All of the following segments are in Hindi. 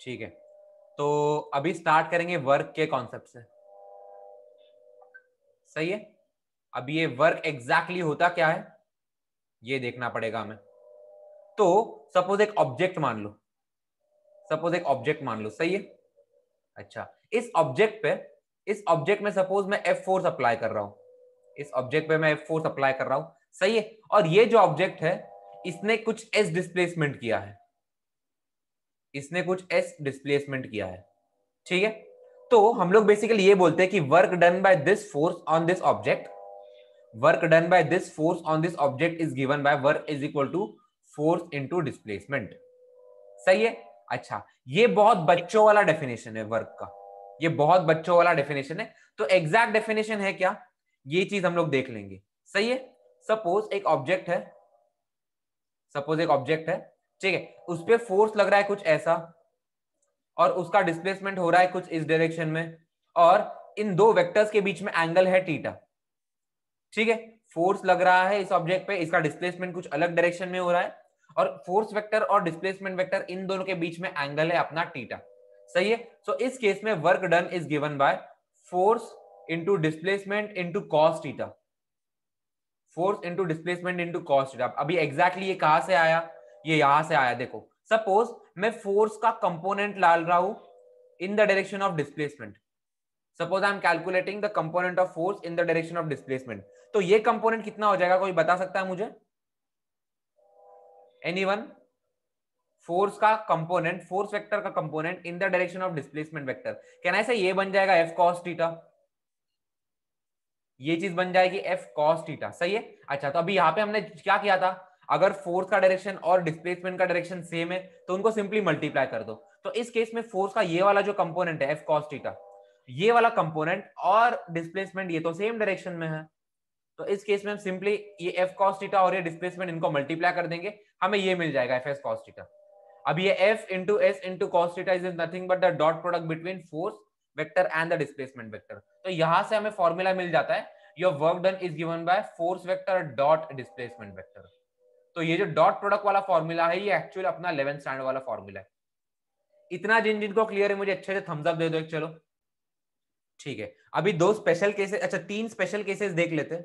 ठीक है, तो अभी स्टार्ट करेंगे वर्क के कॉन्सेप्ट से। सही है, अभी ये वर्क एग्जैक्टली होता क्या है ये देखना पड़ेगा हमें। तो सपोज एक ऑब्जेक्ट मान लो, सही है। अच्छा, इस ऑब्जेक्ट में सपोज मैं F फोर्स अप्लाई कर रहा हूं, सही है। और ये जो ऑब्जेक्ट है इसने कुछ S डिस्प्लेसमेंट किया है, ठीक है। तो हम लोग बेसिकली ये बोलते हैं कि work done by this force on this object is given by work is equal to force into displacement. सही है। अच्छा, ये बहुत बच्चों वाला डेफिनेशन है वर्क का, तो एग्जैक्ट डेफिनेशन है क्या, ये चीज हम लोग देख लेंगे। सही है। सपोज एक ऑब्जेक्ट है, ठीक है, उस पर फोर्स लग रहा है कुछ ऐसा, और उसका डिस्प्लेसमेंट हो रहा है कुछ इस डायरेक्शन में, और इन दो वेक्टर्स के बीच में एंगल है थीटा। ठीक है, फोर्स लग रहा है इस ऑब्जेक्ट पे, इसका डिस्प्लेसमेंट कुछ अलग डायरेक्शन में हो रहा है, और फोर्स वेक्टर और डिस्प्लेसमेंट वेक्टर इन दोनों के बीच में एंगल है अपना थीटा। सही है। सो इस केस में work done is given by force into displacement into cos theta, अभी एग्जैक्टली ये कहां से आया, ये यहां से आया। देखो, सपोज मैं फोर्स का कंपोनेंट डाल रहा हूं in the direction of displacement, suppose I am calculating the component of force in the direction of displacement, तो ये कंपोनेंट कितना हो जाएगा, कोई बता सकता है मुझे? एनीवन? फोर्स का कंपोनेंट, फोर्स वेक्टर का component in the direction of displacement vector, कहना ऐसे ये बन जाएगा F cos थीटा, ये चीज बन जाएगी F cos थीटा। सही है। अच्छा, तो अभी यहां पे हमने क्या किया था, अगर फोर्स का डायरेक्शन और डिस्प्लेसमेंट का डायरेक्शन सेम है तो उनको सिंपली मल्टीप्लाई कर दो। तो इस केस में फोर्स का ये वाला जो कंपोनेंट है F cos थीटा, ये वाला कंपोनेंट और डिस्प्लेसमेंट ये तो सेम डायरेक्शन में है, तो इस केस में हम सिंपली ये F cos थीटा और ये डिस्प्लेसमेंट इनको मल्टीप्लाई कर देंगे, हमें ये मिल जाएगा F s cos थीटा। अब ये F into S into cos theta is nothing but the dot product between force vector and the displacement vector. तो यहां से हमें फॉर्मूला मिल जाता है, your work done is given by force vector dot displacement vector. तो ये जो डॉट प्रोडक्ट वाला फॉर्मूला है ये एक्चुअली अपना 11th स्टैंडर्ड वाला फॉर्मूला है। इतना जिन जिनको क्लियर है मुझे अच्छे से थम्स अप दे दो एक। चलो ठीक है, अभी दो स्पेशल केसेस, अच्छा तीन स्पेशल केसेस देख लेते।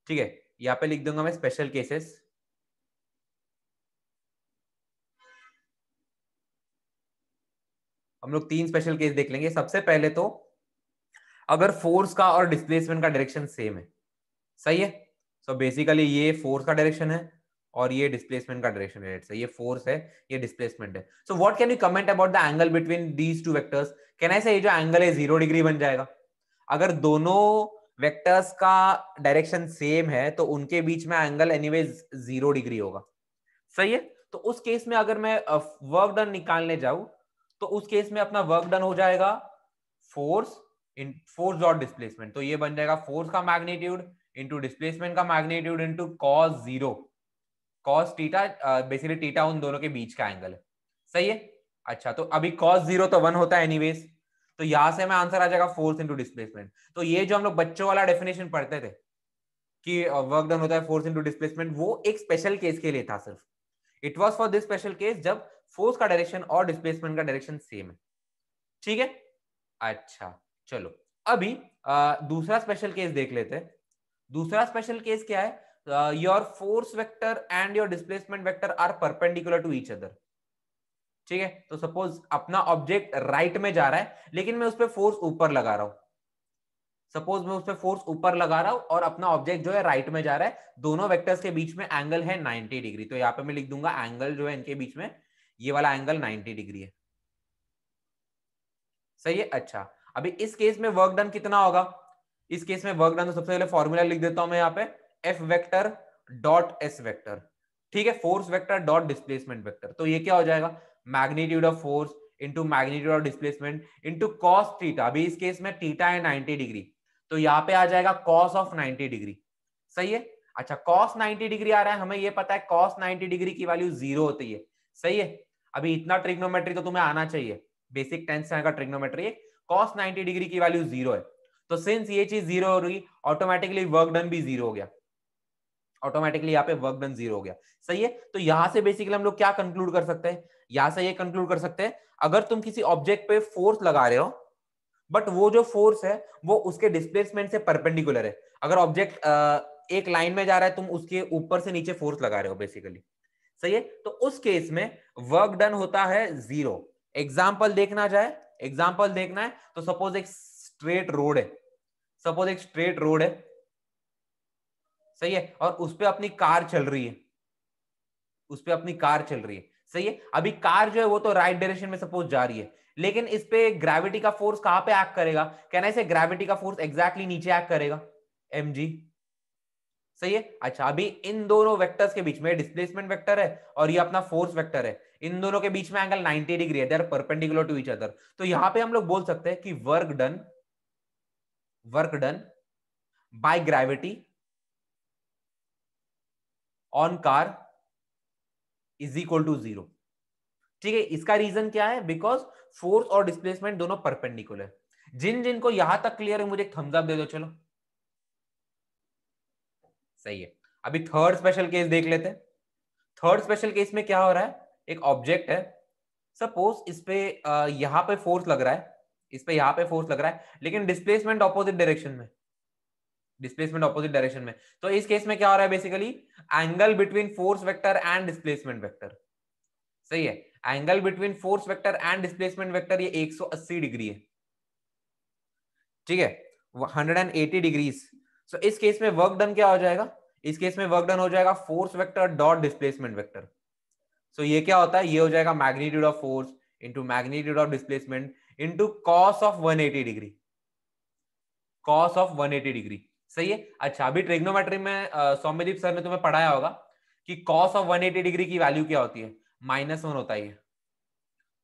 ठीक है, यहां पे लिख दूंगा मैं स्पेशल केसेस। हम लोग तीन स्पेशल केस देख लेंगे। सबसे पहले तो अगर फोर्स का और डिस्प्लेसमेंट का डायरेक्शन सेम है। सही है। सो बेसिकली ये फोर्स का डायरेक्शन है और ये डिस्प्लेसमेंट का डायरेक्शन है। ये फोर्स है, ये डिस्प्लेसमेंट है। So what can you comment about the angle between these two vectors? Can I से ये जो एंगल है 0 डिग्री बन जाएगा? अगर दोनों वेक्टर्स का डायरेक्शन सेम है तो उनके बीच में एंगल एनीवेज 0 डिग्री होगा। सही है। तो उस केस में अगर मैं वर्क डन निकालने जाऊं तो उस केस में अपना वर्क डन हो जाएगा फोर्स डॉट डिस्प्लेसमेंट, तो ये बन जाएगा फोर्स का मैग्नीट्यूड इंटू डिस्प्लेसमेंट का magnitude into cos 0 cos theta, basically theta उन दोनों के बीच का एंगल है। सही है। अच्छा, तो अभी कॉस 0 तो 1 होता है एनीवेज, तो यहां से हमें आंसर आ जाएगा फोर्स इंटू डिस्प्लेसमेंट। तो ये जो हम लोग बच्चों वाला डेफिनेशन पढ़ते थे कि वर्क डन होता है फोर्स इंटू डिस्प्लेसमेंट, वो एक स्पेशल केस के लिए था सिर्फ। It was for this special case जब फोर्स का डायरेक्शन और डिस्प्लेसमेंट का डायरेक्शन सेम है। ठीक है। अच्छा, चलो अभी दूसरा स्पेशल केस देख लेते हैं। दूसरा स्पेशल केस क्या है, your force vector and your displacement vector are perpendicular to each other. ठीक है, तो सपोज अपना ऑब्जेक्ट राइट में जा रहा है लेकिन मैं उस पर फोर्स ऊपर लगा रहा हूं, और अपना ऑब्जेक्ट जो है राइट में जा रहा है, दोनों वेक्टर्स के बीच में एंगल है 90 डिग्री। तो यहां पे मैं लिख दूंगा एंगल जो है इनके बीच में, ये वाला एंगल 90 डिग्री है। सही है। अच्छा, अभी इस केस में वर्क डन कितना होगा? इस केस में वर्क डन, तो सबसे पहले फॉर्मूला लिख देता हूं मैं यहाँ पे, F vector dot S vector. ठीक है, force vector dot displacement vector, तो ये क्या हो जाएगा, magnitude of force into magnitude of displacement into cos theta. अभी इस केस में थीटा है 90 डिग्री, तो यहाँ पे आ जाएगा कॉस ऑफ 90 डिग्री। सही है। अच्छा, कॉस 90 डिग्री आ रहा है, हमें ये पता है कॉस 90 डिग्री की वैल्यू 0 होती है। सही है। अभी इतना ट्रिग्नोमेट्री तो तुम्हें आना चाहिए, बेसिक 10th स्टैंडर्ड का ट्रिग्नोमेट्री। कॉस 90 डिग्री की वैल्यू 0 है, तो सिंस ये चीज 0 हो रही, ऑटोमेटिकली वर्क डन भी 0 हो गया। ऑटोमेटिकली यहाँ पे वर्क डन 0 हो गया। सही है, तो यहां से बेसिकली हम लोग क्या कंक्लूड कर सकते हैं, यहां से ये कंक्लूड कर सकते हैं अगर तुम किसी ऑब्जेक्ट पे फोर्स लगा रहे हो बट वो जो फोर्स है वो उसके डिस्प्लेसमेंट से परपेंडिकुलर है, अगर ऑब्जेक्ट एक लाइन में जा रहा है तुम उसके ऊपर से नीचे फोर्स लगा रहे हो बेसिकली। सही है, तो उस केस में वर्क डन होता है 0। एग्जाम्पल देखना जाए, एग्जाम्पल देखना है तो सपोज एक स्ट्रेट रोड है, सपोज एक स्ट्रेट रोड है, सही है, और उस पे अपनी कार चल रही है, उस पे अपनी कार चल रही है। सही है, अभी कार जो है वो तो राइट डायरेक्शन में सपोज जा रही है, लेकिन इस पे ग्रेविटी का फोर्स कहां पे एक्ट करेगा, कहना है ग्रेविटी का फोर्स एग्जैक्टली नीचे एक्ट करेगा, mg। सही है, अच्छा अभी इन दोनों वेक्टर्स के बीच में डिस्प्लेसमेंट वेक्टर है और ये अपना फोर्स वेक्टर है, इन दोनों के बीच में एंगल 90 डिग्री है, they are perpendicular to each other. तो यहां पे हम लोग बोल सकते हैं कि work done by gravity on car is equal to 0। ठीक है, इसका रीजन क्या है, बिकॉज फोर्स और डिस्प्लेसमेंट दोनों परपेंडिकुलर। जिन जिनको यहां तक क्लियर है मुझे एक थम्स अप दे दो, चलो। सही है, अभी थर्ड स्पेशल केस देख लेते हैं। थर्ड स्पेशल केस में क्या हो रहा है, एक ऑब्जेक्ट है, सपोज इस पे यहां पे फोर्स लग रहा है, इस पे यहां पे फोर्स लग रहा है, लेकिन डिस्प्लेसमेंट ऑपोजिट डायरेक्शन में, डिस्प्लेसमेंट ऑपोजिट डायरेक्शन में। तो इस केस में क्या हो रहा है, basically angle between force vector and displacement vector. सही है, angle between force vector and displacement vector ये 180 डिग्री है। ठीक है, 180 डिग्रीज। सो इस केस में वर्क डन क्या हो जाएगा, इस केस में वर्क डन हो जाएगा force vector dot displacement vector. So ये क्या होता है, ये हो जाएगा magnitude of force into magnitude of displacement into cos of 180 degree, cos of 180 degree. सही है, अच्छा अभी ट्रिग्नोमेट्री में सौम्यदीप सर ने तुम्हें पढ़ाया होगा कि कॉस ऑफ 180 डिग्री की वैल्यू क्या होती है, -1 होता है।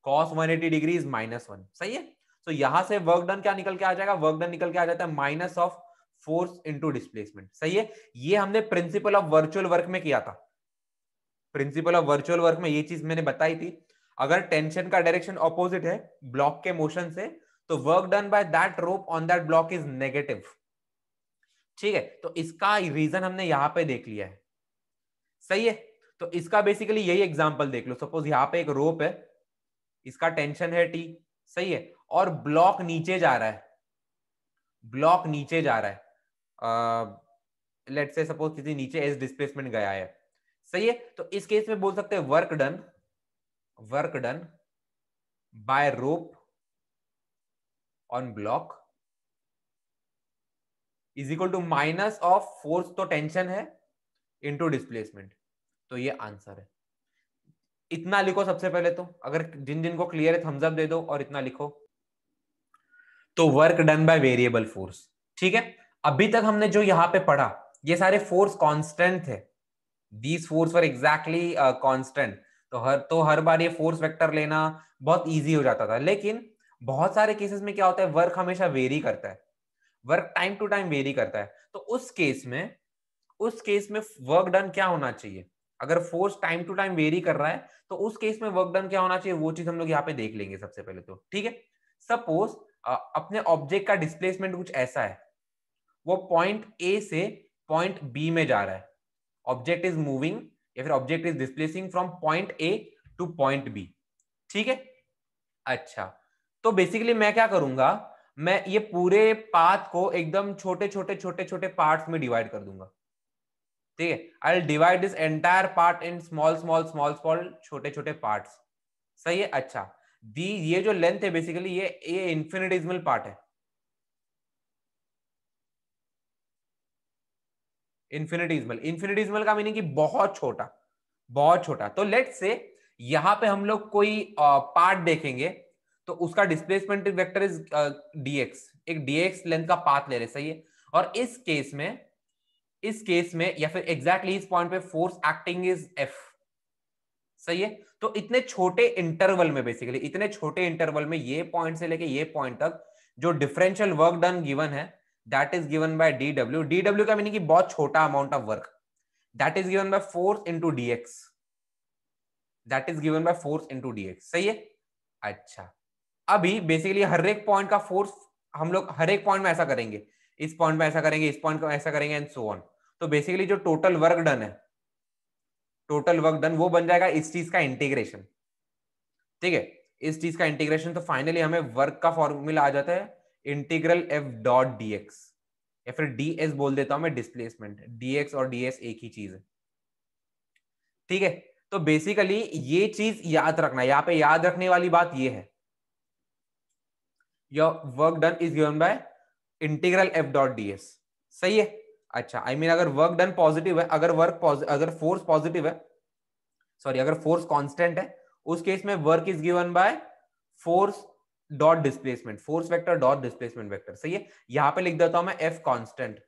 Cos 180 degree is -1। सही है, तो यहां से वर्क डन क्या निकल के आ जाएगा, वर्क डन निकल के आ जाता है minus of force into displacement. सही है, ये हमने प्रिंसिपल ऑफ वर्चुअल वर्क में किया था, प्रिंसिपल ऑफ वर्चुअल वर्क में ये चीज मैंने बताई थी। अगर टेंशन का डायरेक्शन ऑपोजिट है ब्लॉक के मोशन से, तो work done by that rope on that block is negative. ठीक है, तो इसका रीजन हमने यहां पे देख लिया है। सही है, तो इसका बेसिकली यही एग्जांपल देख लो, सपोज यहां पे एक रोप है, इसका टेंशन है T। सही है, और ब्लॉक नीचे जा रहा है, ब्लॉक नीचे जा रहा है, लेट्स से सपोज किसी नीचे एस डिस्प्लेसमेंट गया है। सही है, तो इस केस में बोल सकते हैं work done by rope on block is equal to minus of force, तो टेंशन है, इनटू डिस्प्लेसमेंट। तो ये आंसर है। इतना लिखो सबसे पहले, तो अगर जिन जिन को क्लियर है थम्स अप दे दो और इतना लिखो। तो work done by variable force. ठीक है, अभी तक हमने जो यहां पे पढ़ा ये सारे फोर्स कांस्टेंट थे, these force were exactly constant. तो हर बार ये फोर्स वेक्टर लेना बहुत इजी हो जाता था, लेकिन बहुत सारे केसेस में क्या होता है, वर्क हमेशा वेरी करता है, work time to time vary करता है। तो उस केस में वर्क डन क्या होना चाहिए, अगर force time to time vary कर रहा है तो उस केस में वर्क डन क्या होना चाहिए, वो चीज हम लोग यहाँ पे देख लेंगे सबसे पहले। तो ठीक है, सपोज अपने ऑब्जेक्ट का डिस्प्लेसमेंट कुछ ऐसा है, वो पॉइंट ए से पॉइंट बी में जा रहा है, ऑब्जेक्ट इज मूविंग या फिर object is displacing from point A to point B. ठीक है, अच्छा तो बेसिकली मैं क्या करूंगा, मैं ये पूरे पाथ को एकदम छोटे छोटे छोटे छोटे पार्ट्स में डिवाइड कर दूंगा। ठीक है, I will divide this entire part in small small small small छोटे छोटे पार्ट्स। सही है, अच्छा दी ये जो लेंथ है बेसिकली ये इंफिनिटिसिमल पार्ट है, इन्फिनिटिसिमल का मीनिंग कि बहुत छोटा, बहुत छोटा। तो लेट्स से यहां पे हम लोग कोई पार्ट देखेंगे, तो उसका डिस्प्लेसमेंट वेक्टर इज dx, एक dx लेंथ का पाथ ले रहे। सही है, और इस केस में या फिर एग्जैक्टली इस पॉइंट पे फोर्स एक्टिंग इज F। सही है, तो इतने छोटे इंटरवल में, बेसिकली इतने छोटे इंटरवल में ये पॉइंट से लेके ये पॉइंट तक जो डिफरेंशियल वर्क डन गिवन है that is given bye dw का मीनिंग कि बहुत छोटा amount of work, that is given by force into dx, that is given by force into dx। सही है, अच्छा अभी बेसिकली हर एक पॉइंट का फोर्स हम लोग हर एक पॉइंट में ऐसा करेंगे, इस पॉइंट में ऐसा करेंगे, इस पॉइंट में ऐसा करेंगे एंड सो ऑन। तो बेसिकली जो टोटल वर्क डन है, टोटल वर्क डन वो बन जाएगा इस चीज का इंटीग्रेशन, ठीक है, इस चीज का इंटीग्रेशन। तो फाइनली हमें वर्क का फॉर्मूला आ जाता है integral F dot D x, या फिर डी एस बोल देता हूं मैं, डिस्प्लेसमेंट। डी एक्स और डी एस एक ही चीज है, ठीक है। तो बेसिकली ये चीज याद रखना, यहां पे याद रखने वाली बात ये है, your work done is given by integral F dot D S, सही है। अच्छा, आई मीन अगर वर्क डन पॉजिटिव है, अगर फोर्स पॉजिटिव है, सॉरी अगर फोर्स कांस्टेंट है, उस केस में work is given by force dot displacement, force vector dot displacement vector, सही है। यहां पे लिख देता हूं मैं एफ कांस्टेंट,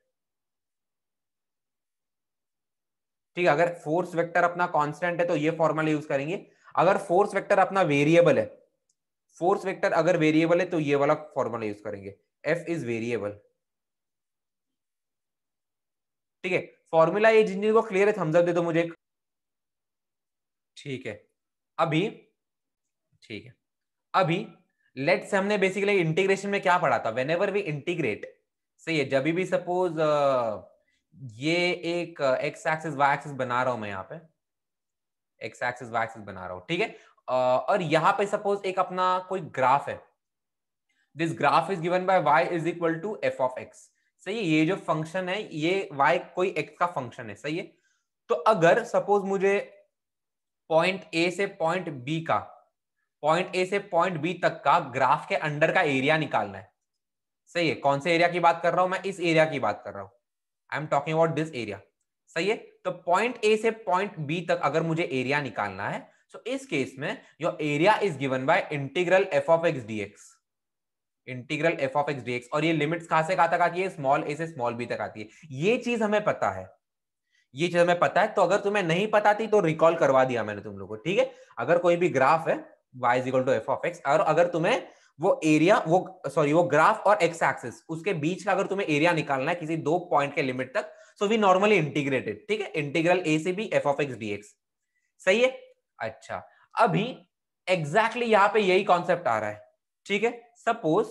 ठीक है। अगर फोर्स वेक्टर अपना कांस्टेंट है तो ये फॉर्मूला यूज करेंगे। अगर फोर्स वेक्टर अपना वेरिएबल है, फोर्स वेक्टर अगर वेरिएबल है तो ये वाला फॉर्मूला यूज करेंगे, एफ इज वेरिएबल, ठीक है। फॉर्मूला ये जिन को क्लियर है थम्स अप दे दो मुझे, ठीक है। अभी ठीक है, अभी लेट्स से हमने बेसिकली इंटीग्रेशन में क्या पढ़ा था, व्हेनेवर वी इंटीग्रेट, सही है, जब भी सपोज ये एक एक्स एक्सिस वाई एक्सिस बना रहा हूं मैं, यहाँ पे एक्स एक्सिस वाई एक्सिस बना रहा हूं, ठीक है। और यहाँ पे सपोज एक अपना कोई ग्राफ है, this graph is given by y is equal to F of X, सही है। ये जो फंक्शन है ये y कोई x का फंक्शन है, सही है। तो अगर सपोज मुझे पॉइंट ए से पॉइंट बी का, पॉइंट ए से पॉइंट बी तक का ग्राफ के अंडर का एरिया निकालना है, सही है। कौन से एरिया की बात कर रहा हूं मैं, इस एरिया की बात कर रहा हूं, I am talking about this area, सही है। तो पॉइंट ए से पॉइंट बी तक अगर मुझे एरिया निकालना है, तो इस केस में your area is given by integral F of x dx, integral F of x dx. और ये लिमिट्स कहां से कहां तक आती है, स्मॉल ए से स्मॉल बी तक आती है। ये चीज हमें पता है, ये चीज हमें पता है। तो अगर तुम्हें नहीं पता थी तो रिकॉल करवा दिया मैंने तुम लोगों को, ठीक है। अगर कोई भी ग्राफ है y is equal to F of X, और अगर तुम्हें वो एरिया, वो ग्राफ और एक्स एक्सिस उसके बीच का अगर तुम्हें एरिया निकालना है किसी दो पॉइंट के लिमिट तक, सो वी नॉर्मली इंटीग्रेटेड, ठीक है, इंटीग्रल ए से B F of x dx, सही है। अच्छा, अभी एग्जैक्टली यहां पे यही कॉन्सेप्ट आ रहा है, ठीक है। सपोज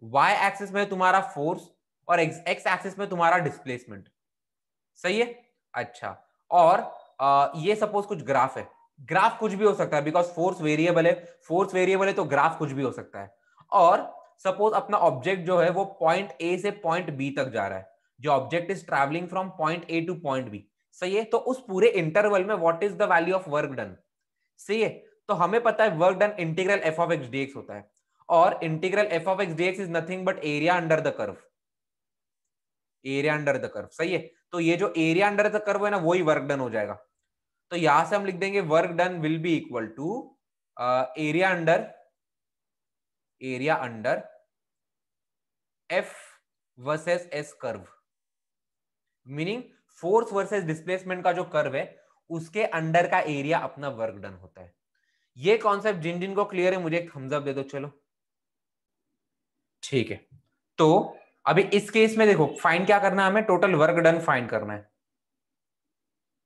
y एक्सिस में तुम्हारा फोर्स और x एक्सिस में तुम्हारा डिस्प्लेसमेंट, सही है। अच्छा, और ये सपोज कुछ ग्राफ है, ग्राफ कुछ भी हो सकता है बिकॉज फोर्स वेरिएबल है, फोर्स वेरिएबल है तो ग्राफ कुछ भी हो सकता है। और सपोज अपना ऑब्जेक्ट जो है वो पॉइंट ए से पॉइंट बी तक जा रहा है, जो object is travelling from point A to point B, सही है। तो उस पूरे इंटरवल में what is the value of work done, सही है। तो हमें पता है work done integral F of x dx होता है, और इंटीग्रल एफ ऑफ एक्स डीएक्स is nothing but area under the curve, area under the curve, सही है। तो ये जो एरिया अंडर द कर्व है ना, वही वर्क डन हो जाएगा। तो यहां से हम लिख देंगे work done will be equal to area under F versus S curve, meaning force versus displacement का जो कर्व है उसके अंडर का एरिया अपना वर्क डन होता है। ये कॉन्सेप्ट जिन जिन को क्लियर है मुझे एक थम्स अप दे दो, चलो, ठीक है। तो अभी इस केस में देखो फाइंड क्या करना है, हमें टोटल वर्क डन फाइंड करना है,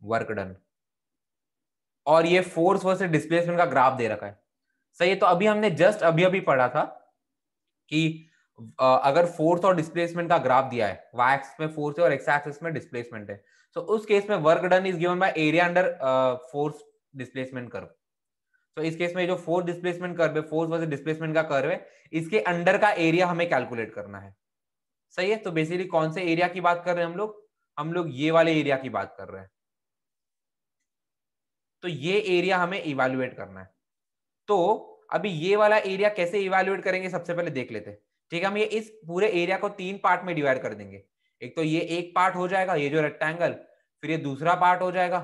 वर्क डन, और ये फोर्स वर्सेस डिस्प्लेसमेंट का ग्राफ दे रखा है, सही है। तो अभी हमने जस्ट अभी अभी पढ़ा था कि अगर फोर्स और डिस्प्लेसमेंट का ग्राफ दिया है, y एक्सिस में फोर्स है और x एक्सिस में डिस्प्लेसमेंट है, तो उस केस में work done is given by area under force displacement curve. तो इस केस में जो फोर्स डिस्प्लेसमेंट कर्व है, फोर्स वर्सेस डिस्प्लेसमेंट का कर्व है, इसके अंडर का एरिया हमें कैलकुलेट करना है, सही है। तो बेसिकली कौन से एरिया की बात कर रहे हैं हम लोग ये वाले एरिया की बात कर रहे हैं। तो ये एरिया हमें इवेल्युएट करना है। तो अभी ये वाला एरिया कैसे इवेल्युएट करेंगे, सबसे पहले देख लेते हैं, ठीक है। हम ये इस पूरे एरिया को तीन पार्ट में डिवाइड कर देंगे। एक तो ये एक पार्ट हो जाएगा, ये जो रेक्टेंगल, फिर ये दूसरा पार्ट हो जाएगा,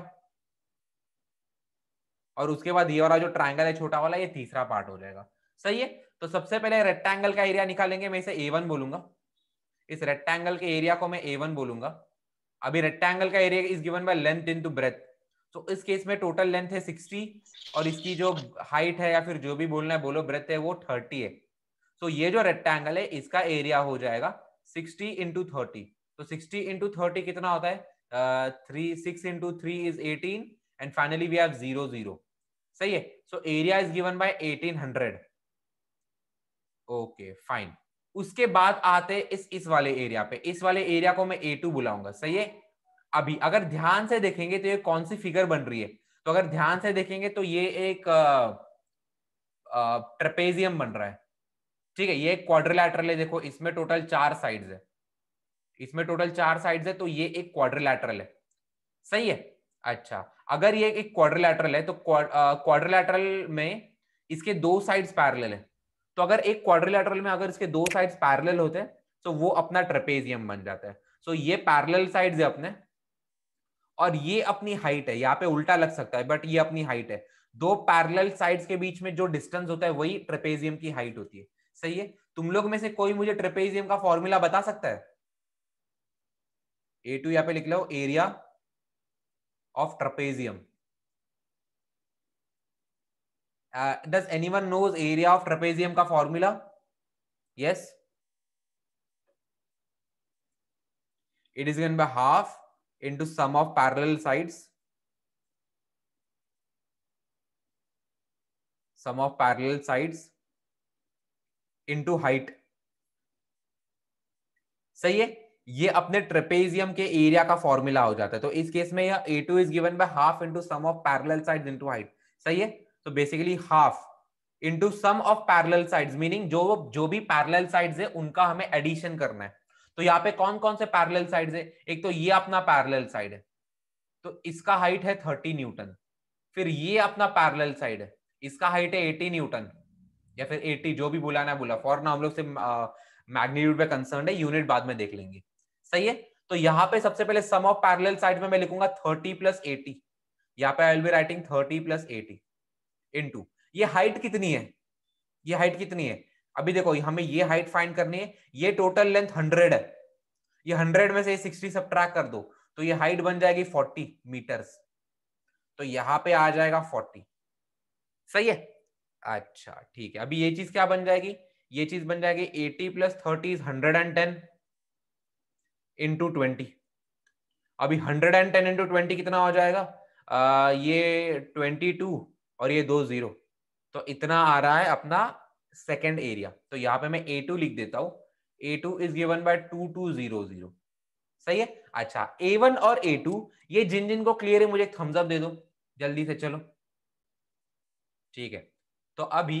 और उसके बाद ये वाला जो ट्रायंगल है छोटा वाला, ये तीसरा पार्ट हो जाएगा, सही है। तो सबसे पहले रेक्टेंगल का एरिया निकालेंगे, मैं इसे A1 बोलूंगा, इस रेक्टेंगल के एरिया को मैं A1 बोलूंगा। अभी रेक्टेंगल का area is given by length into breadth, तो इस केस में टोटल लेंथ है 60, और इसकी जो हाइट है या फिर जो भी बोलना है बोलो, ब्रेथ है वो 30 है। तो ये जो रेक्टेंगल है इसका एरिया हो जाएगा 60 इंटू 30। तो 60 इंटू 30 कितना होता है, 6 into 3 is 18, and finally we have 0 0, सही है। So area is given by 1800, okay fine. उसके बाद आते इस वाले एरिया पे, इस वाले एरिया को मैं A2 बुलाऊंगा, सही है। अभी अगर ध्यान से देखेंगे तो ये कौन सी फिगर बन रही है, तो अगर ध्यान से देखेंगे तो ये एक ट्रेपेजियम बन रहा है, ठीक है। ये एक क्वाड्रिलैटरल है, देखो इसमें टोटल 4 साइड्स है, इसमें टोटल 4 साइड्स है, तो ये एक क्वाड्रिलैटरल है, सही है। अच्छा, अगर ये एक क्वाड्रिलैटरल है तो क्वाड्रिलैटरल में इसके 2 साइड्स पैरेलल है, तो अगर एक क्वाड्रिलैटरल में अगर इसके 2 साइड्स पैरेलल होते हैं तो वो अपना ट्रेपेजियम बन जाता है। सो ये पैरेलल साइड्स है अपने, और ये अपनी हाइट है, यहाँ पे उल्टा लग सकता है बट ये अपनी हाइट है। दो पैरेलल साइड्स के बीच में जो डिस्टेंस होता है वही ट्रेपेजियम की हाइट होती है, सही है। तुम लोग में से कोई मुझे ट्रेपेजियम का फॉर्मूला बता सकता है? A2 यहाँ पे लिख लो, area of trapezium. Does anyone knows area of trapezium का formula? Yes, it is given by half into sum of parallel sides, sum of parallel sides into height, सही है। ये अपने ट्रेपेजियम के एरिया का फॉर्मूला हो जाता है, तो इस केस में यह A2 is given by half into sum of parallel sides into height, सही है। तो basically half into sum of parallel sides, meaning जो भी पैरेलल साइड्स है उनका हमें एडिशन करना है। तो यहाँ पे कौन कौन से पैरेलल साइड्स है? एक तो ये अपना पैरेलल साइड है, तो इसका हाइट है 30 न्यूटन। फिर ये अपना पैरेलल साइड है, इसका हाइट है 80 न्यूटन, या फिर 80, जो भी बुलाना है बुला, फॉर नाउ हम लोग से मैग्नीट्यूड पे कंसर्न है, यूनिट बाद में देख लेंगे, सही है। तो यहाँ पे सबसे पहले सम ऑफ पैरेलल साइड में मैं लिखूंगा 30 प्लस 80, यहाँ पे I will be writing 30 plus 80 into ये हाइट कितनी है, ये हाइट कितनी है? अभी देखो हमें ये हाइट फाइंड करनी है, ये टोटल लेंथ 100 है, ये 100 में से 60 सब्ट्रैक्ट कर दो तो ये हाइट बन जाएगी 40 मीटर्स, तो यहां पे आ जाएगा 40, सही है। अच्छा ठीक है, अभी ये चीज क्या बन जाएगी? ये चीज बन जाएगी 80 प्लस 30 इज 110 इंटू 20। अभी 110 इंटू 20 कितना हो जाएगा? ये 22 और ये 2 0, तो इतना आ रहा है अपना सेकेंड एरिया। तो यहाँ पे मैं A2 लिख देता हूं, A2 इज गिवन बाय 2200, सही है। अच्छा, A1 और A2 ये जिन जिन को क्लियर है मुझे थम्स अप दे दो जल्दी से, चलो ठीक है। तो अभी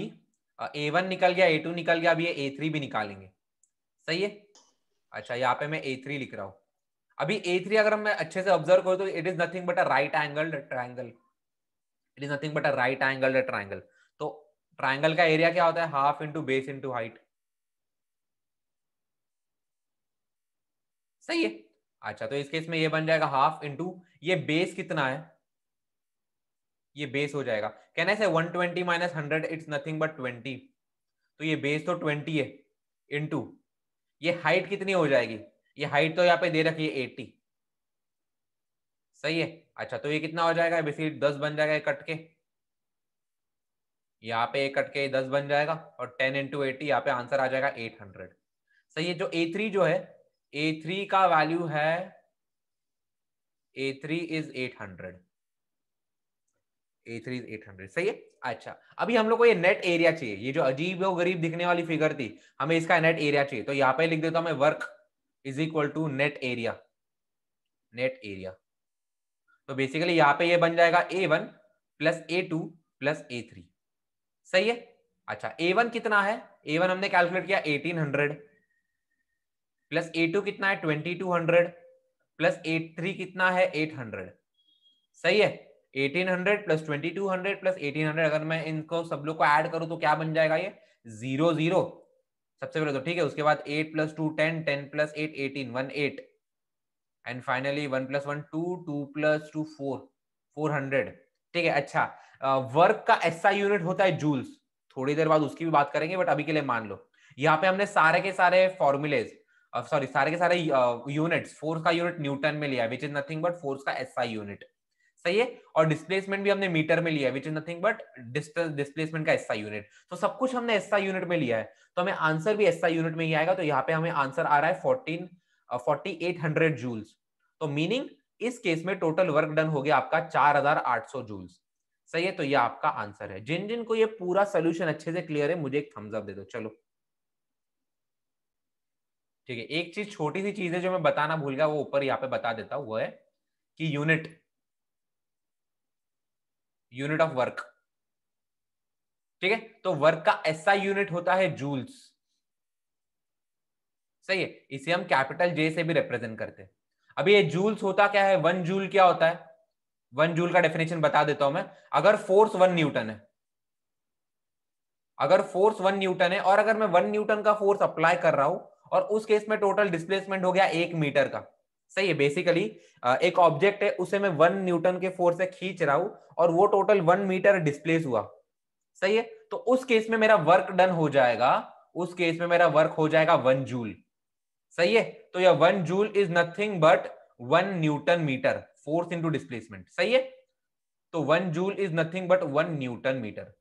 A1 निकल गया, A2 निकल गया, अभी ये A3 भी निकालेंगे, सही है। अच्छा, यहाँ पे मैं A3 लिख रहा हूं। अभी A3 अगर मैं अच्छे से ऑब्जर्व करूं तो it is nothing but a right angled triangle, it is nothing but a right angled triangle. तो ट्रायंगल का एरिया क्या होता है? Half into base into height, सही है। अच्छा, तो इस केस में ये बन जाएगा हाफ इंटू ये बेस कितना है, ये बेस हो जाएगा, कहना से 120 माइनस 100 इट्स नथिंग बट 20, तो ये बेस तो 20 है, इंटू ये हाइट कितनी हो जाएगी? ये हाइट तो यहाँ पे दे रखी है 80, सही है। अच्छा, तो ये कितना हो जाएगा? बेसिकली 10 बन जाएगा कट के, यहाँ पे एक कट के 10 बन जाएगा, और 10 इंटू 80 यहाँ पे आंसर आ जाएगा 800, सही है। जो A3 जो है, A3 का वैल्यू है, A3 इज 800, A3 इज 800, सही है। अच्छा, अभी हम लोग को ये नेट एरिया चाहिए, ये जो अजीब और गरीब दिखने वाली फिगर थी, हमें इसका नेट एरिया चाहिए। तो यहाँ पे लिख देता हूं मैं, work is equal to net area, net area. तो बेसिकली यहाँ पे ये बन जाएगा A1 plus A2 plus A3, सही है। अच्छा, A1 कितना है? A1 हमने कैलकुलेट किया 1800, प्लस A2 कितना है 2200, प्लस A3 कितना है 800, सही है। 1800 प्लस 2200 प्लस 1800, अगर मैं इनको सब लोग को ऐड करूं तो क्या बन जाएगा? ये 0 0 सबसे पहले तो, ठीक है। उसके बाद 8 plus 2 10, 10 plus 8 18, 18, and finally 1 plus 1 2, 2 plus 2 4, 400, ठीक है। अच्छा, वर्क का SI यूनिट होता है जूल्स, थोड़ी देर बाद उसकी भी बात करेंगे, बट अभी के लिए मान लो यहाँ पे हमने सारे के सारे फॉर्मूलेज, सॉरी सारे के सारे यूनिट्स, फोर्स का यूनिट न्यूटन में लिया, which is nothing but force का SI यूनिट, सही है। और डिस्प्लेसमेंट भी हमने मीटर में लिया है, which is nothing but displacement का SI यूनिट। तो सब कुछ हमने SI यूनिट में लिया है, तो हमें आंसर भी SI यूनिट में ही आएगा। तो यहाँ पे हमें आंसर आ रहा है 4800 जूल्स। तो मीनिंग इस केस में टोटल वर्क डन हो गया आपका 4800 जूल्स, सही है। तो ये आपका आंसर है। जिन जिन को ये पूरा सोल्यूशन अच्छे से क्लियर है मुझे एक थम्स अप दे दो, चलो। ठीक है, एक चीज छोटी सी चीज है जो मैं बताना भूल गया, वो ऊपर यहाँ पे बता देता हूं, वो है कि यूनिट ऑफ वर्क। ठीक है, तो वर्क का ऐसा यूनिट होता है जूल्स। सही है, इसे हम कैपिटल जे से भी रिप्रेजेंट करते हैं। अभी ये जूल्स होता क्या है, वन जूल क्या होता है, वन जूल का डेफिनेशन बता देता हूं मैं। अगर फोर्स 1 न्यूटन है, अगर फोर्स 1 न्यूटन है और अगर मैं 1 न्यूटन का फोर्स अप्लाई कर रहा हूं और उस केस में टोटल डिस्प्लेसमेंट हो गया 1 मीटर का। सही है, बेसिकली एक ऑब्जेक्ट है, उसे मैं 1 न्यूटन के फोर्स से खींच रहा हूं और वो टोटल 1 मीटर डिस्प्लेस हुआ। सही है, तो उस केस में मेरा वर्क डन हो जाएगा, उस केस में मेरा वर्क हो जाएगा 1 जूल। सही है, तो यह 1 joule is nothing but 1 newton metre, force into displacement. सही है, तो 1 joule is nothing but 1 newton metre.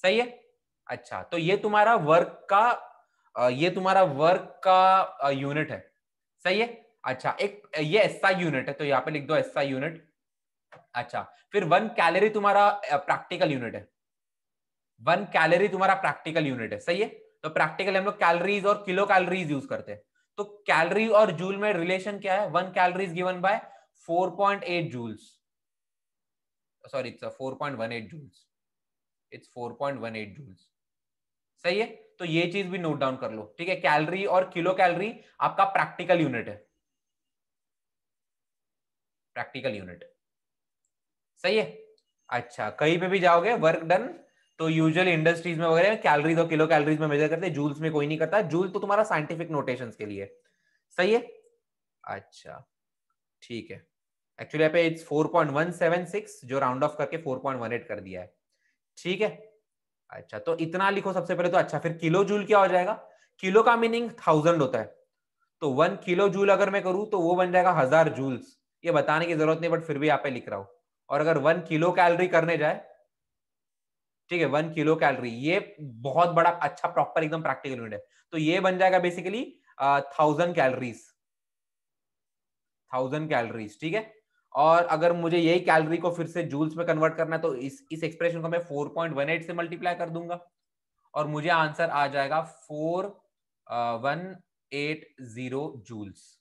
सही है, अच्छा, तो ये तुम्हारा वर्क का ये तुम्हारा वर्क का यूनिट है। सही है, अच्छा, एक ये एसआई यूनिट है, तो यहाँ पे लिख दो एसआई यूनिट। अच्छा, फिर 1 कैलोरी तुम्हारा प्रैक्टिकल यूनिट है। 1 कैलोरी तुम्हारा प्रैक्टिकल यूनिट है। सही है, तो प्रैक्टिकल हम लोग कैलोरीज और किलो कैलोरीज यूज करते हैं। तो कैलोरी और जूल में रिलेशन क्या है, 1 calorie is given by 4.8 joules. Sorry, it's 4.18 joules, it's 4.18 joules. सही है, तो ये चीज भी नोट डाउन कर लो। ठीक है, कैलोरी और किलो कैलोरी आपका प्रैक्टिकल यूनिट है, प्रैक्टिकल यूनिट। सही है, अच्छा, कहीं पे भी जाओगे वर्क डन तो यूजुअली इंडस्ट्रीज में वगैरह कैलोरीज और किलो कैलोरीज में मेजर करते हैं, जूल्स में कोई नहीं करता। जूल तो तुम्हारा साइंटिफिक नोटेशंस के लिए। सही है, अच्छा, ठीक है, एक्चुअली यहाँ पे इट्स 4.176 जो राउंड ऑफ करके 4.18 कर दिया है। ठीक है, अच्छा, तो इतना लिखो सबसे पहले तो। अच्छा, फिर किलो जूल क्या हो जाएगा, किलो का मीनिंग 1000 होता है, तो 1 किलो जूल अगर मैं करूं तो वो बन जाएगा 1000 जूल्स। ये बताने की जरूरत नहीं, बट फिर भी यहाँ पे लिख रहा हूं। और अगर 1 किलो कैलोरी करने जाए, ठीक है, 1 किलो कैलोरी, ये बहुत बड़ा अच्छा प्रॉपर एकदम प्रैक्टिकल यूनिट है, तो ये बन जाएगा बेसिकली 1000 कैलोरीज, 1000 कैलोरीज। ठीक है, और अगर मुझे यही कैलोरी को फिर से जूल्स में कन्वर्ट करना है तो इस एक्सप्रेशन को मैं 4.18 से मल्टीप्लाई कर दूंगा और मुझे आंसर आ जाएगा 4180 जूल्स।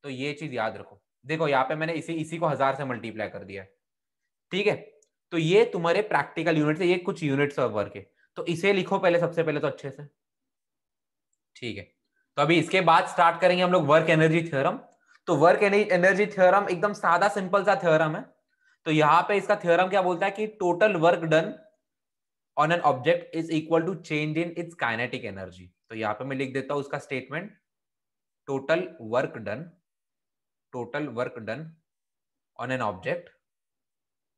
तो ये चीज याद रखो। देखो यहाँ पे मैंने इसी इसी को 1000 से मल्टीप्लाई कर दिया है। ठीक है, तो ये तुम्हारे प्रैक्टिकल यूनिट है, ये कुछ यूनिट्स ऑफ वर्क है, तो इसे लिखो पहले सबसे पहले तो अच्छे से। ठीक है, तो अभी इसके बाद स्टार्ट करेंगे हम लोग वर्क एनर्जी थ्योरम। तो वर्क एनर्जी थ्योरम एकदम सादा सिंपल सा थ्योरम है। तो यहाँ पे इसका थ्योरम क्या बोलता है कि total work done on an object is equal to change in its kinetic energy. तो यहाँ पे मैं लिख देता हूं उसका statement, total work done, total work done on an object,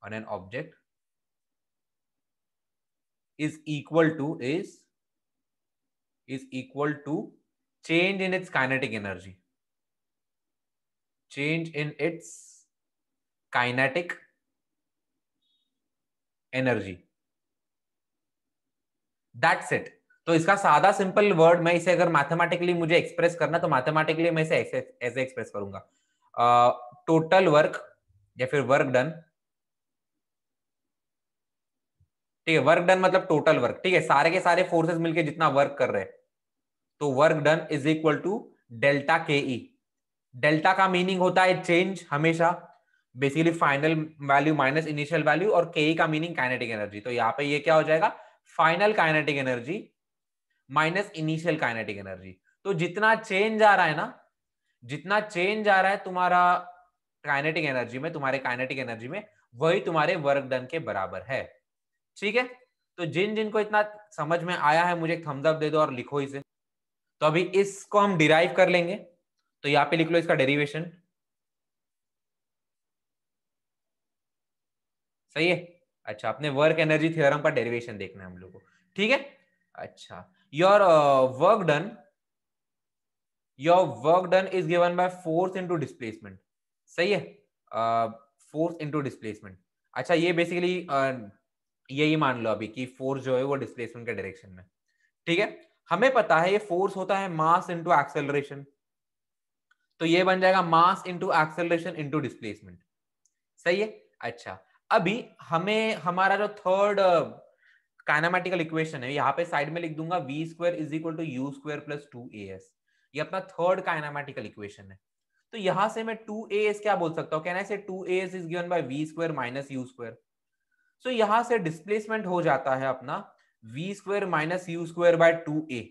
on an object is equal to is equal to change in its kinetic energy, change in its kinetic energy, that's it। तो इसका सादा सिंपल वर्ड, मैं इसे अगर मैथमेटिकली मुझे एक्सप्रेस करना तो मैथमेटिकली मैं इसे ऐसे एक्सप्रेस करूंगा, टोटल वर्क या फिर वर्क डन। ठीक है, वर्क डन मतलब टोटल वर्क। ठीक है, सारे के सारे फोर्सेस मिलके जितना वर्क कर रहे हैं, तो work done is equal to delta K E. Delta का मीनिंग होता है चेंज हमेशा, basically final value minus initial value, और के का मीनिंग काइनेटिक एनर्जी। तो यहाँ पे ये क्या हो जाएगा, final kinetic energy minus initial kinetic energy. तो जितना चेंज आ रहा है ना, जितना चेंज आ रहा है तुम्हारा काइनेटिक एनर्जी में, तुम्हारे काइनेटिक एनर्जी में, वही तुम्हारे वर्क डन के बराबर है। ठीक है, तो जिन जिनको इतना समझ में आया है मुझे एक थम्स अप दे दो और लिखो इसे। तो अभी इसको हम डिराइव कर लेंगे, तो यहाँ पे लिख लो इसका डेरिवेशन। सही है, अच्छा, अपने वर्क एनर्जी थ्योरम का डेरिवेशन देखना है हम लोग को। ठीक है, अच्छा, your work done, your work done is given by force into displacement. सही है, फोर्स इनटू डिस्प्लेसमेंट। अच्छा, ये बेसिकली यही मान लो अभी कि फोर्स जो है वो डिस्प्लेसमेंट के डायरेक्शन में। ठीक है, हमें पता है ये फोर्स होता है मास इनटू एक्सेलरेशन, तो ये बन जाएगा मास इनटू एक्सेलरेशन इनटू डिस्प्लेसमेंट। सही है, अच्छा, अभी हमें हमारा जो थर्ड काइनेमेटिकल इक्वेशन है, यहाँ पे साइड में लिख दूंगा v square is equal to U square plus 2as। ये अपना थर्ड काइनेमेटिकल इक्वेशन है। तो यहां से मैं 2as क्या बोल सकता हूँ, can I say 2as is given by v square minus you square. So यहां से डिस्प्लेसमेंट हो जाता है अपना v square minus you square by 2a।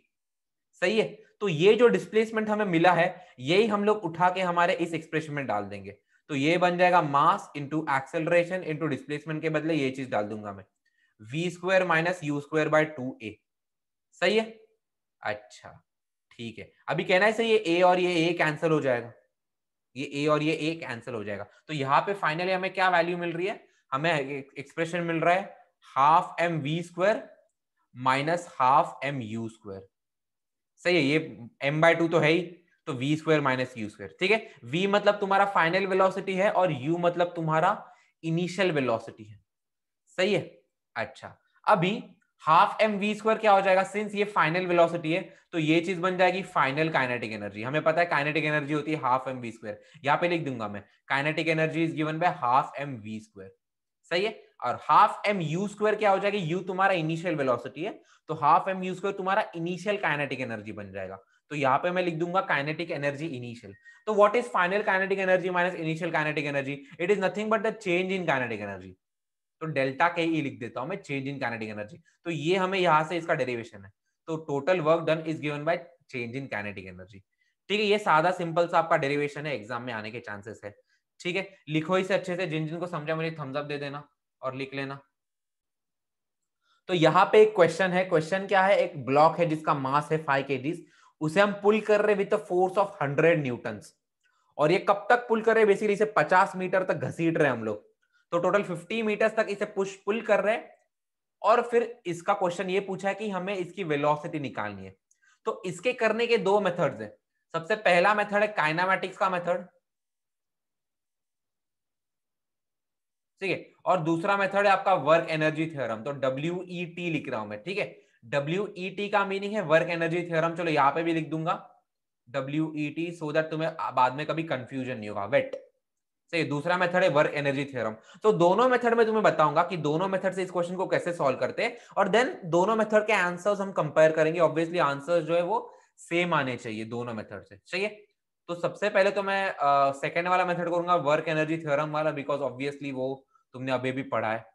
सही है। तो ये जो डिस्प्लेसमेंट हमें मिला है यही हम लोग उठा के हमारे इस एक्सप्रेशन में डाल देंगे। तो ये बन जाएगा mass into acceleration into displacement के बदले ये चीज डाल दूंगा मैं, v square minus you square by 2a। सही है। अच्छा ठीक है, अभी कहना है सही, ये a और ये a कैंसिल हो जाएगा, ये a और ये a कैंसिल हो जाएगा। तो यहाँ पे फाइनली हमें क्या वैल्यू मिल रही है, हमें एक्सप्रेशन मिल रहा है half M V square minus half M U square. सही है, ये m बाय 2 तो है ही, तो v square minus you square. ठीक है, v मतलब तुम्हारा फाइनल वेलोसिटी है और u मतलब तुम्हारा इनिशियल वेलोसिटी है। सही है। अच्छा अभी हाफ एम वी स्क्वायर क्या हो जाएगा, सिंस ये फाइनल वेलोसिटी है तो ये चीज बन जाएगी फाइनल काइनेटिक एनर्जी। हमें पता है काइनेटिक एनर्जी होती है हाफ एम वी स्क्वायर, यहाँ पे लिख दूंगा मैं kinetic energy is given by half M V square. सही है। और हाफ एम यू स्क्वायर क्या हो जाएगी, यू तुम्हारा इनिशियल वेलोसिटी है, तो हाफ एम यू स्क्वायर तुम्हारा इनिशियल काइनेटिक एनर्जी बन जाएगा। तो यहाँ पे मैं लिख दूंगा काइनेटिक एनर्जी इनिशियल। तो what is final kinetic energy minus initial kinetic energy, it is nothing but the change in kinetic energy. तो डेल्टा के ई लिख देता हूं मैं, चेंज इन काइनेटिक एनर्जी। तो ये हमें यहां से इसका डेरिवेशन है। तो total work done is given by change in kinetic energy. ठीक है, ये सादा सिंपल सा आपका डेरिवेशन है, एग्जाम में आने के चांसेस है। ठीक है, लिखो इसे अच्छे से, जिन जिन को समझा मुझे थम्स अप दे देना और लिख लेना। तो यहाँ पे एक क्वेश्चन है, क्वेश्चन क्या है, एक ब्लॉक है जिसका मास है 5 kg, उसे हम पुल कर रहे विद फोर्स ऑफ 100 न्यूटन्स। और ये कब तक पुल कर रहे, बेसिकली इसे 50 मीटर तक घसीट रहे हम लोग। तो टोटल 50 मीटर तक इसे पुश पुल कर रहे हैं। और फिर इसका क्वेश्चन ये पूछा है कि हमें इसकी वेलोसिटी निकालनी है। तो इसके करने के दो मेथड्स हैं। सबसे पहला मेथड है काइनेमैटिक्स का मेथड, ठीक है, और दूसरा मेथड है आपका वर्क एनर्जी थ्योरम। तो WET लिख रहा हूं मैं, ठीक है। WET का मीनिंग है वर्क एनर्जी थ्योरम, चलो यहां पे भी लिख दूंगा WET, सो दैट तुम्हें बाद में कभी कंफ्यूजन नहीं होगा। वेट सही, दूसरा मेथड है वर्क एनर्जी थ्योरम। तो दोनों मेथड में तुम्हें बताऊंगा कि दोनों मेथड से इस क्वेश्चन को कैसे सॉल्व करते हैं, और देन दोनों मेथड के आंसर्स हम कंपेयर करेंगे। ऑब्वियसली आंसर्स जो है वो सेम आने चाहिए दोनों मेथड से, चाहिए। तो सबसे पहले तो मैं सेकंड वाला मेथड करूंगा, वर्क एनर्जी थ्योरम वाला, बिकॉज ऑब्वियसली वो तुमने अभी भी पढ़ा है।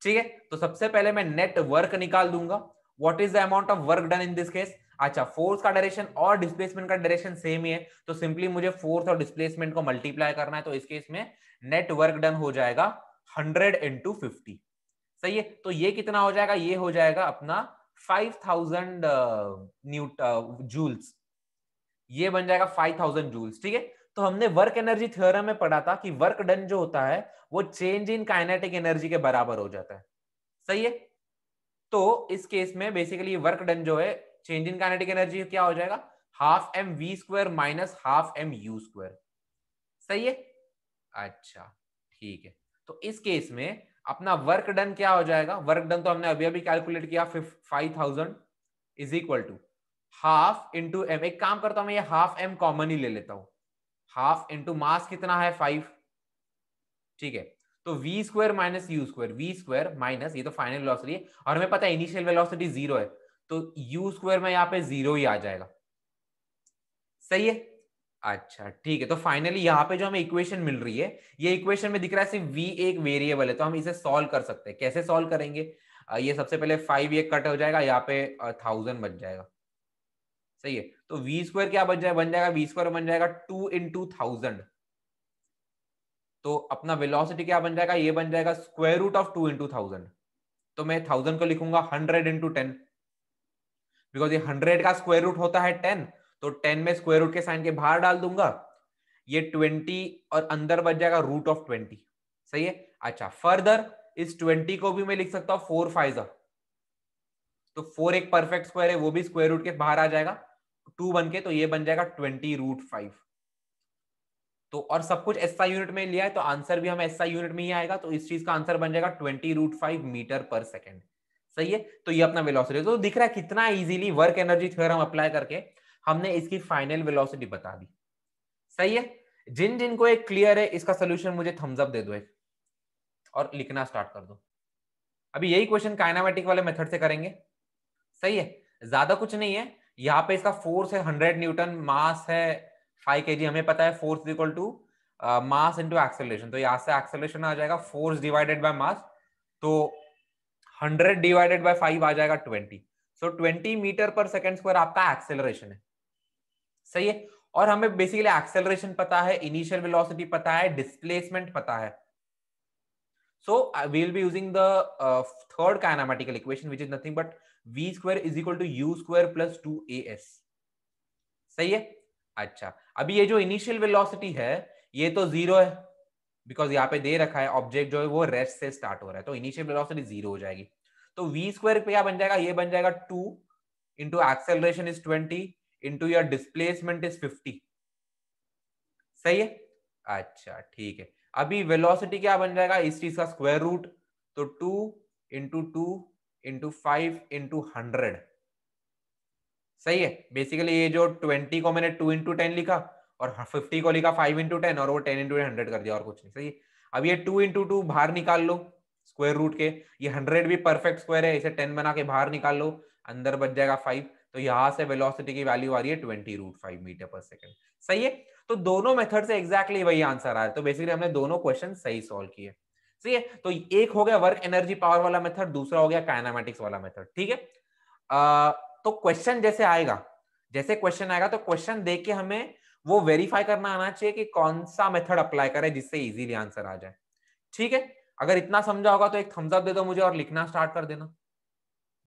ठीक है, तो सबसे पहले मैं नेट वर्क निकाल दूंगा। What is the amount of work done in this case. अच्छा, फोर्स का डायरेक्शन और डिस्प्लेसमेंट का डायरेक्शन सेम ही है, तो सिंपली मुझे फोर्स और डिस्प्लेसमेंट को मल्टीप्लाई करना है। तो इस केस में नेट वर्क डन हो जाएगा 100 into 50। सही है, तो ये कितना हो जाएगा, ये हो जाएगा अपना 5000 जूल्स। ये बन जाएगा 5000 जूल्स। ठीक है, तो हमने वर्क एनर्जी थ्योरम में पढ़ा था कि वर्क डन जो होता है वो चेंज इन काइनेटिक एनर्जी के बराबर हो जाता है। सही है, तो इस केस में बेसिकली वर्क डन जो है चेंज इन काइनेटिक एनर्जी क्या हो जाएगा, half M V square minus half M U square. सही है। अच्छा ठीक है, तो इस केस में अपना वर्क डन क्या हो जाएगा, वर्क डन तो हमने अभी अभी कैलकुलेट किया, 5000 is equal to half into M. एक काम करता हूं मैं, ये हाफ एम कॉमन ही ले लेता हूं, हाफ इंटू मास कितना है 5। ठीक है, तो v square minus you square, V square minus ये तो फाइनल वेलोसिटी है और हमें पता है इनिशियल वेलोसिटी 0 है, तो u स्क्वायर में यहाँ पे 0 ही आ जाएगा। सही है। अच्छा ठीक है, तो फाइनली यहाँ पे जो हमें इक्वेशन मिल रही है, ये इक्वेशन में दिख रहा है सिर्फ v एक वेरिएबल है, तो हम इसे सॉल्व कर सकते हैं। कैसे सॉल्व करेंगे, ये सबसे पहले 5 ये कट हो जाएगा, यहाँ पे 1000 बच जाएगा। सही है, तो v स्क्वायर क्या बन जाएगा, v स्क्वायर बन जाएगा 2 into 1000। तो अपना वेलोसिटी क्या बन जाएगा, ये बन जाएगा स्क्वायर रूट ऑफ 2 into 1000। तो मैं 1000 को लिखूंगा 100 into 10, बिकॉज ये 100 का स्क्वायर रूट होता है 10, तो 10 में स्क्वायर रूट के साइन के बाहर डाल दूंगा, ये 20 और अंदर बच जाएगा रूट ऑफ 20। सही है। अच्छा, फर्दर इस 20 को भी मैं लिख सकता हूं 4 5 जा, तो 4 एक परफेक्ट स्क्वायर है, वो भी स्क्वायर रूट के बाहर आ जाएगा 2 बन के, तो ये बन जाएगा 20 रूट 5। तो और सब कुछ एसआई यूनिट में लिया है, तो आंसर भी हमें एसआई यूनिट में ही आएगा, तो इस चीज का आंसर बन जाएगा 20 रूट 5 मीटर पर सेकेंड। सही है, तो ये अपना वेलोसिटी, तो दिख रहा है कितना easily work energy theorem apply करके हमने इसकी फाइनल वेलोसिटी बता दी। सही है, जिन जिन को एक क्लियर है इसका सोल्यूशन मुझे थम्स अप दे दो एक, और लिखना स्टार्ट कर दो। अभी यही क्वेश्चन काइनेमेटिक वाले मेथड से करेंगे, सही है। ज्यादा कुछ नहीं है, यहाँ पे इसका फोर्स है 100 न्यूटन, मास है 5 kg, हमें पता है force equal to mass into acceleration, तो यहाँ से एक्सेलरेशन आ जाएगा फोर्स डिवाइडेड बाय मास, तो 100 डिवाइडेड बाय 5 आ जाएगा 20, सो 20 मीटर पर सेकंड स्क्वायर आपका एक्सेलरेशन है, सही है। और हमें बेसिकली एक्सेलरेशन पता है, इनिशियल वेलोसिटी पता है, डिस्प्लेसमेंट पता है, so we will be using the third kinematical equation which is nothing but v square is equal to u square plus 2as, सही है। अच्छा, अभी ये जो इनिशियल वेलोसिटी है ये तो जीरो है, बिकॉज यहाँ पे दे रखा है ऑब्जेक्ट जो है वो रेस्ट से स्टार्ट हो रहा है, तो इनिशियल वेलोसिटी जीरो हो जाएगी, तो v स्क्वायर पे क्या बन जाएगा, ये बन जाएगा 2 into acceleration is 20 into your displacement is 50, सही है। अच्छा ठीक है, अभी वेलोसिटी क्या बन जाएगा इस चीज का स्क्वायर रूट, तो 2 इंटू 5 इंटू 100, सही है। बेसिकली ये जो 20 को मैंने 2 इंटू 10 लिखा और 50 को लिखा 5 इंटू 10 और वो 10 इंटू 100 कर दिया और कुछ नहीं, सही है। अब ये 2 इंटू 2 बाहर निकाल लो स्क्वायर रूट के, ये 100 भी परफेक्ट स्क्वायर है, इसे 10 बना के बाहर निकाल लो, अंदर बच जाएगा 5, तो यहां से वेलोसिटी की वैल्यू आ रही है 20√5 मीटर पर सेकंड, सही है। तो दोनों मेथड से एग्जैक्टली वही आंसर आ रहा है, तो बेसिकली हमने दोनों क्वेश्चन सही सॉल्व किए, सही है। तो एक हो गया वर्क एनर्जी पावर वाला मेथड, दूसरा हो गया काइनेमेटिक्स वाला मेथड, ठीक है। तो क्वेश्चन जैसे आएगा, जैसे क्वेश्चन आएगा तो क्वेश्चन देख के हमें वो वेरीफाई करना आना चाहिए कि कौन सा मेथड अप्लाई करें जिससे इजीली आंसर आ जाए, ठीक है। अगर इतना समझा होगा तो एक थम्स अप दे दो मुझे और लिखना स्टार्ट कर देना।